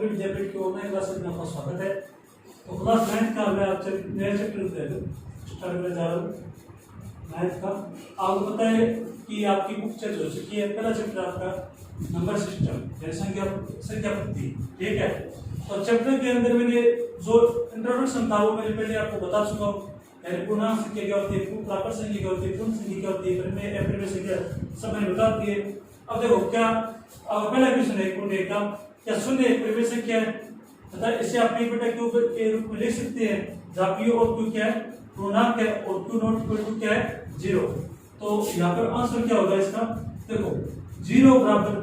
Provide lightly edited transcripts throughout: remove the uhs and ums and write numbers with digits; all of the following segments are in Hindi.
विद्यापीठ की ऑनलाइन क्लास में आपका स्वागत है। तो क्लास 9 का मैं आप नया चैप्टर स्टार्ट करने जा रहा हूँ। 9 का आपको पता है कि आपकी बुक चेंज हो चुकी है। पहला चैप्टर आपका नंबर सिस्टम या संख्या पद्धति, ठीक है। तो चैप्टर के अंदर मैंने जो इंट्रोडक्शन था वो मैंने पहले आपको बता चुका हूँ। पूर्णांक संख्या क्या होती है, प्राकृत संख्या क्या होती है, पूर्ण संख्या क्या होती है, परिमेय संख्या सब मैंने बता दी है। अब देखो क्या पहला क्वेश्चन है पूर्ण का क्या शून्य एक परिमेय संख्या है तथा इसे आप p बटा q के रूप में लिख सकते हैं जहां p और q क्या है पूर्णांक है और q नॉट इक्वल टू क्या है 0। तो यहाँ पर आंसर क्या होगा इसका, देखो 0 बराबर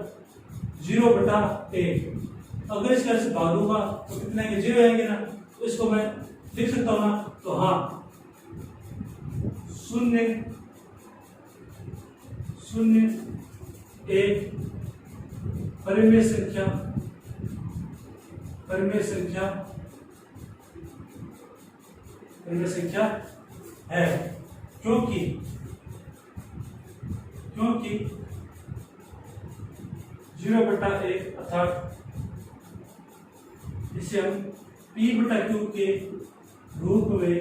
0 बटा 1। अगर इसका ऐसे भाग दूंगा तो कितने आएंगे, 0 आएंगे ना। तो इसको मैं लिख सकता हूँ ना, तो हाँ 0 1 परिमेय संख्या है, क्योंकि 0 बटा 1 अर्थात इसे हम p बटा q के रूप में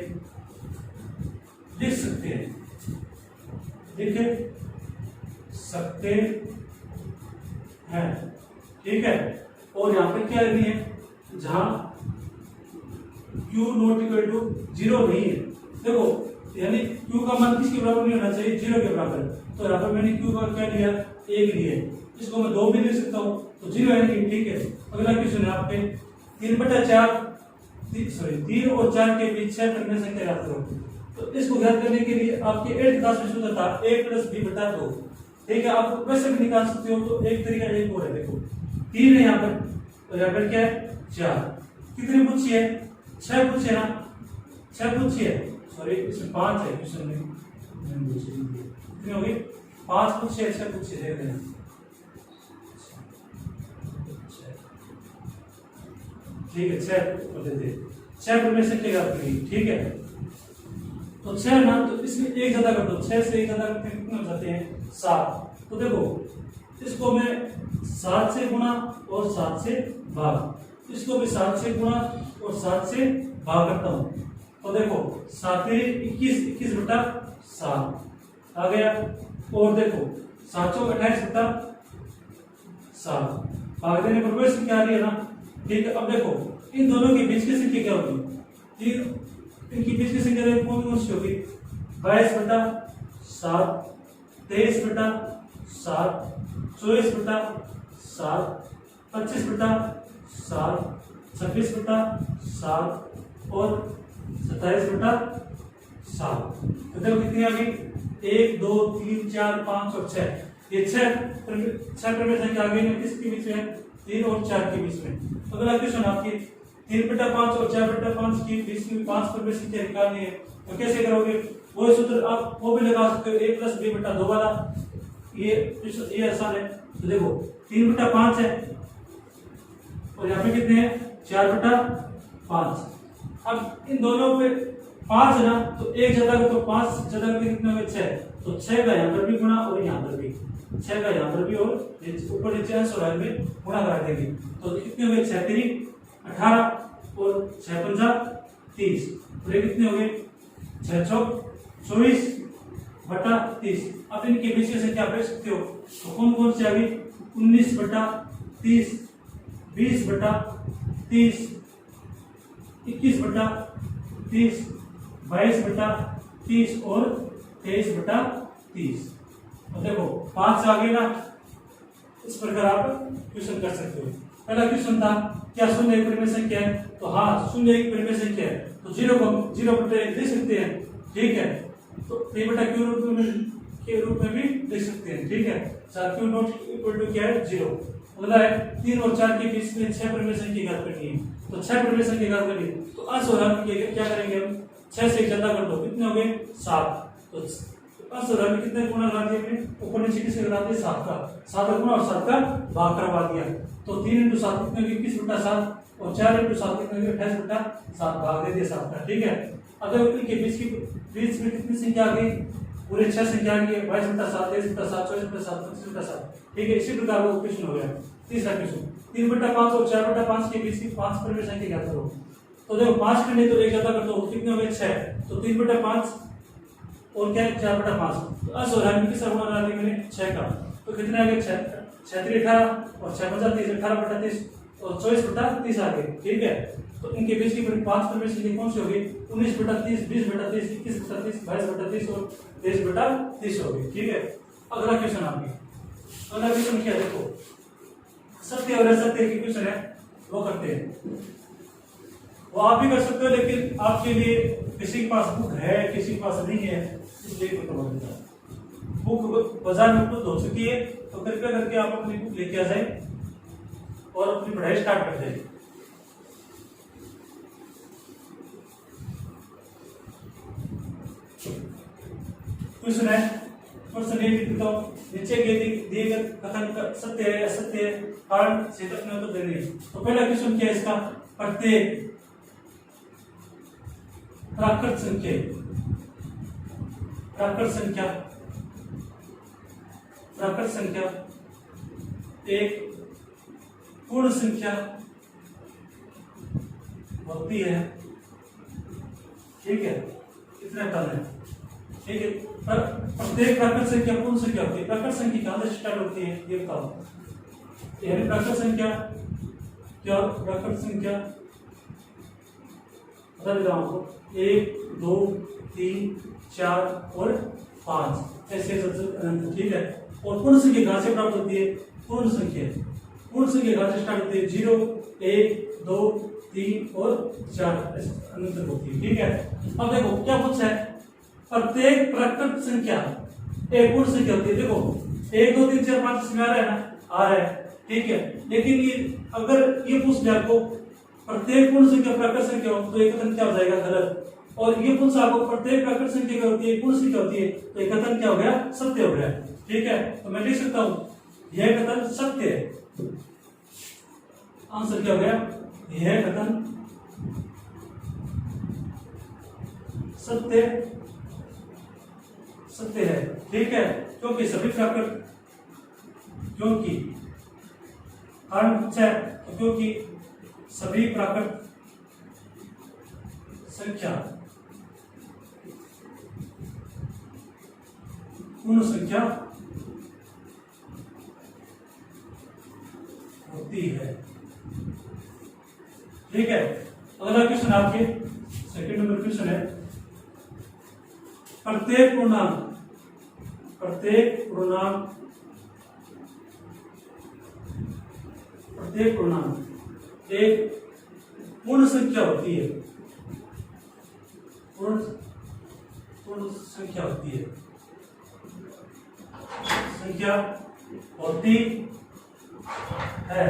लिख सकते हैं, ठीक है। और यहाँ पे क्या नहीं है, जहां q नॉट इक्वल टू 0 नहीं है, देखो यानी q का मान किसके बराबर नहीं होना चाहिए, 0 के बराबर। तो यहाँ पर मैंने q का क्या लिया, 1 लिया, इसको मैं 2 भी लिख सकता हूँ, तो 0 यानी ठीक है। अगला क्वेश्चन है आपके 3 बटा 4 3 और 4 के बीच 6 परिमेय संख्या याद करो। तो इसको याद करने के लिए आपके 8th क्लास में सूत्र था 1 प्लस b बटा 2, ठीक है। आप वैसे भी निकाल सकते हो, तो एक तरीका एक और है, देखो 3 है यहाँ पर, तो यहाँ पर क्या है 4, कितनी पूछी है, 6 पूछी है ना, 6 पूछी है, सॉरी इसमें 5 है क्वेश्चन में, कितनी होगी 5 पूछी है, 6 पूछी है, देख लेना। ठीक है 6 कर देते, 6 परिमेय संख्या याद करेंगे, ठीक है। तो 6 ना, तो इसमें एक ज्यादा कर दो, 6 से एक ज्यादा करते हैं कितने हो जाते हैं 7। तो देखो इसको मैं 7 से गुणा और 7 से भाग, इसको भी 7 से गुणा और 7 से भाग करता हूं। तो देखो 7 21 बटा 7 आ गया, और देखो 7 चौक 28 बटा 7 भाग देने पर वैसे क्या आ रही है ना, ठीक है। अब देखो इन दोनों के बीच की संख्या क्या होगी, इनकी बीच की संख्या कौन सी होगी, 22 बटा 7, 23 बटा 7, 24 बटा 7, 25 बटा 7, 26 बटा 7 और 27 बटा 7। तो देखो कितनी आ गई, 1 2 3 4 5 और 6, ये 6 परिमेय संख्या आ गई ना, किसके बीच में, 3 और 4 के बीच में। अगला क्वेश्चन आपकी 3 बटा 5 और 4 बटा 5 की बीच में 5 परिमेय संख्या निकालनी है, तो कैसे करोगे, वो सूत्र आप वो भी लगा सकते हो, a प्लस b बटा 2 वाला, ये आसान है। तो देखो 3 बटा 5 है और यहाँ पे कितने हैं 4 बटा 5। अब इन दोनों पे 5 है ना, तो एक ज्यादा तो 5 ज्यादा कितने होंगे 6, तो 6 का यहाँ पर भी गुणा और यहाँ पर भी 6 का यहाँ पर भी और ऊपर नीचे अंश और में गुणा करा देंगे। तो कितने हो गए 6 3 18 और 6 5 30, और ये कितने हो गए 6 चौक 24 बटा 30। अब इनके बीच की संख्या आप देख सकते हो, तो कौन कौन से आ गई, 19 बटा 30, 20 बटा 30, 21 बटा 30, 22 बटा 30 और 23 बटा 30। तो देखो 5 आ गए ना, इस प्रकार आप क्वेश्चन कर सकते हो। पहला क्वेश्चन था क्या शून्य एक परिमेय संख्या है, तो हाँ शून्य एक परिमेय संख्या है, तो 0 को 0 बटा 1 लिख सकते हैं, ठीक है। तो p बटा q के रूप में भी लिख सकते हैं, ठीक है। q नॉट इक्वल टू क्या है 0। अगला है 3 और 4 के बीच में 6 परिमेय संख्या ज्ञात करनी है, तो 6 परिमेय संख्या ज्ञात करनी है, तो अंश और हर क्या करेंगे हम, 6 से ज्यादा कर दो, कितने हो गए 7। तो अंश और हर कितने गुणा लगा दिए हमने, ऊपर नीचे किससे लगा दिए 7 का, 7 का गुणा और 7 का भाग करवा दिया। तो 3 × 7 कितने 21 बटा 7 और 4 × 7 कितने 28 बटा 7 भाग दे दिया 7 का, ठीक है। अगर इनके बीच में कितनी संख्या आ गई, पूरे 6 संख्या की 22/7, 23/7, 24/7, 25/7। ठीक है, इसी प्रकार वो क्वेश्चन हो गया। तीसरा क्वेश्चन 3/5 और 4/5 के बीच की 5 परिमेय संख्या ज्ञात करो। तो देखो 5 करने तो एक ज्यादा कर दो, कितने हो गए 6, तो 3/5 और क्या 4/5, तो अस हो रहा है किसका गुणा करा दिया मैंने 6 का, तो कितने आ गए 6 3 18 और 6 5 30, 18/30 और 24/30 आ गए। ठीक है, तो इनके बीच की 5 परिमेय संख्या कौन सी होगी? 19/30, 20/30, 21/30, 22/30 और 23/30 होगी। ठीक है, अगला क्वेश्चन आपके, अगला क्वेश्चन क्या देखो, सत्य और असत्य के क्वेश्चन है वो करते हैं। वो आप भी कर सकते हो, लेकिन आपके लिए किसी के पास बुक है किसी के पास नहीं है, इसलिए करवा देता हूं। बुक बाजार में उपलब्ध हो चुकी है, तो कृपया करके आप अपनी बुक लेके आ जाए और अपनी पढ़ाई स्टार्ट कर दें। क्वेश्चन है, क्वेश्चन ये लिखता हूं, नीचे के दिए गए कथन का सत्य है असत्य है, कारण से तक उत्तर देने। तो पहला क्वेश्चन क्या है इसका, प्रत्येक प्राकृत संख्या, प्राकृत संख्या, प्राकृत संख्या एक पूर्ण संख्या होती है। ठीक है, इतना पता है। ठीक है, पर प्रत्येक प्राकृत संख्या पूर्ण संख्या होती है। प्राकृत संख्या कहां से स्टार्ट होती है ये बताओ, यानी प्राकृत संख्या क्या, प्राकृत संख्या बता देता हूं आपको, 1 2 3 4 और 5 ऐसे अनंत। ठीक है, और पूर्ण संख्या कहां से प्राप्त होती है? पूर्ण संख्या, पूर्ण संख्या कहां से स्टार्ट होती है? 0 1 2 3 और 4 अनंत होती है। ठीक है, अब देखो क्या पूछा है, प्रत्येक प्राकृत संख्या एक पूर्ण संख्या होती है। देखो 1 2 3 4 5 इसमें आ रहा है ना, आ रहा है। ठीक है, लेकिन ये अगर ये पूछ लिया आपको प्रत्येक पूर्ण संख्या प्राकृत संख्या हो, तो एक कथन क्या हो जाएगा? गलत। और ये पूछ आपको प्रत्येक प्राकृत संख्या क्या होती है? पूर्ण संख्या होती है, तो एक कथन क्या हो गया? सत्य हो गया। ठीक है, तो मैं लिख सकता हूं यह कथन सत्य है। आंसर क्या हो गया? यह कथन सत्य सत्य है। ठीक है, क्योंकि सभी प्राकृत, क्योंकि क्योंकि सभी प्राकृत संख्या पूर्ण संख्या होती है। ठीक है, अगला क्वेश्चन आपके सेकंड नंबर क्वेश्चन है, प्रत्येक पूर्णांक, प्रत्येक पूर्णांक, प्रत्येक पूर्णांक एक पूर्ण संख्या होती है, पूर्ण संख्या होती है, संख्या होती है।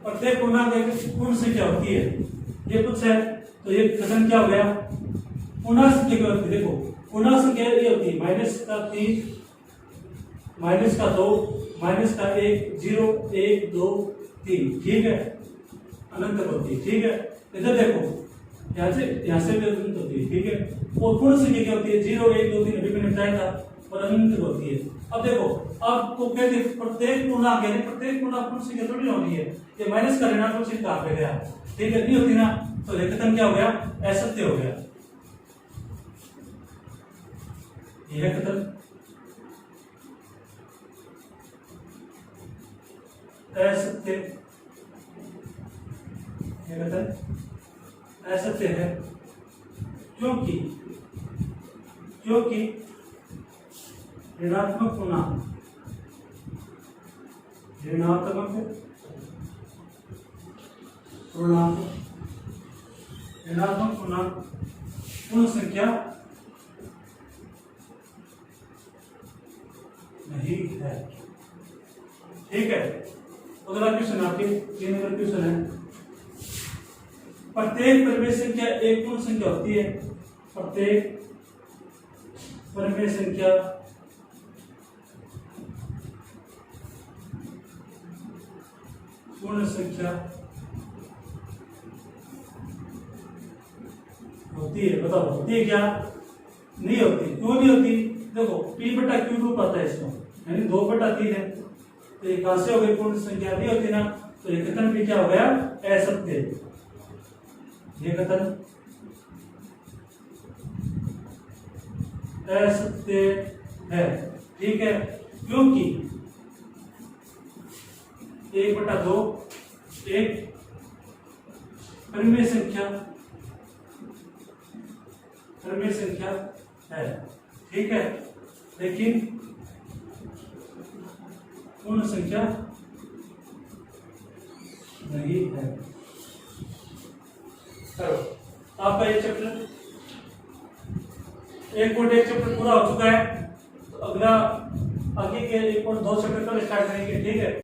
प्रत्येक पूर्णांक एक पूर्ण संख्या होती है, ये कुछ है। तो ये कथन क्या हो गया? पूर्णांक संख्या क्या होती है? देखो पूर्णांक संख्या ये होती है -3, -2, -1, 0 1 2 3। ठीक है, अनंत होती है। ठीक है, इधर देखो यहाँ से भी अनंत होती है। ठीक है, और पूर्ण संख्या क्या होती है? 0 1 2 3 अभी मैंने बताया था, और अनंत होती है। अब देखो, अब तो कहते हैं प्रत्येक पूर्णांक, यानी प्रत्येक पूर्णांक पूर्ण संख्या थोड़ी होनी है, ये माइनस का ऋणात्मक चिन्ह कहां पे गया? ठीक है, नहीं होती ना, तो ये कथन क्या हो गया? असत्य हो गया। यह कथन असत्य, यह कथन असत्य है, क्योंकि ऋणात्मक पूर्णांक, ऋणात्मक पूर्णांक, ऋणात्मक पूर्णांक पूर्ण संख्या नहीं है। ठीक है, अगला क्वेश्चन आपके 3 नंबर क्वेश्चन है, प्रत्येक परिमेय संख्या एक पूर्ण संख्या होती है। प्रत्येक परिमेय संख्या पूर्ण संख्या होती है। बताओ होती है क्या? नहीं होती। क्यों नहीं होती? देखो p बटा क्यू रूप आता है इसमें, यानी 2/3 है, तो ये कहां से हो गई? पूर्ण संख्या नहीं होती ना, तो ये कथन भी क्या हो गया? असत्य। ये कथन असत्य है, ठीक है, क्योंकि 1/2 एक परिमेय संख्या है, ठीक है, लेकिन पूर्ण संख्या नहीं है। चलो आपका ये चैप्टर 1.1 चैप्टर पूरा हो चुका है। तो अगला आगे के 1.2 चैप्टर कल स्टार्ट करेंगे, ठीक है।